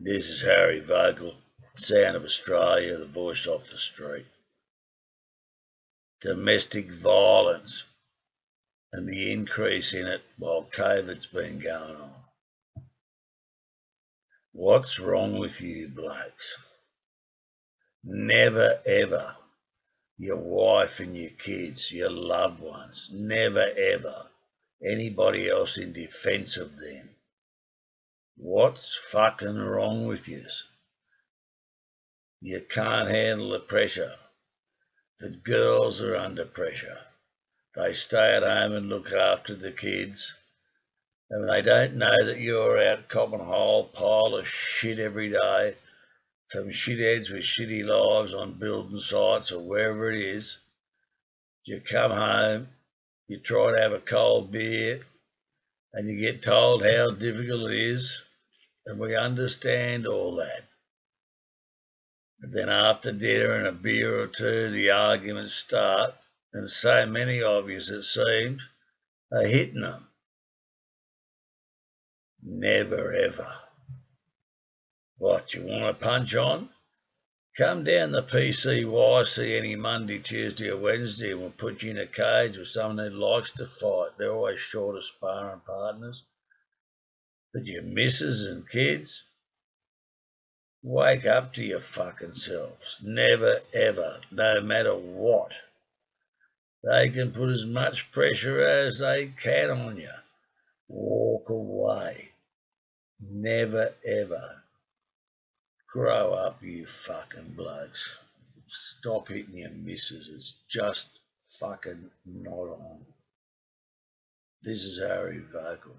This is Harry Vogel, Sound of Australia, the voice off the street. Domestic violence and the increase in it while COVID's been going on. What's wrong with you blokes? Never ever your wife and your kids, your loved ones, never ever anybody else in defence of them. What's fucking wrong with you? You can't handle the pressure. The girls are under pressure. They stay at home and look after the kids, and they don't know that you're out copping a whole pile of shit every day from shitheads with shitty lives on building sites or wherever it is. You come home, you try to have a cold beer, and you get told how difficult it is, and we understand all that. But then after dinner and a beer or two, the arguments start, and so many of you, it seems, are hitting them. Never ever. What, you want to punch on? Come down the PCYC any Monday, Tuesday or Wednesday and we'll put you in a cage with someone who likes to fight. They're always short of sparring partners. But your missus and kids, wake up to your fucking selves. Never ever, no matter what. They can put as much pressure as they can on you. Walk away. Never ever. Grow up, you fucking blokes. Stop hitting your missus. It's just fucking not on. This is Harry Vogel.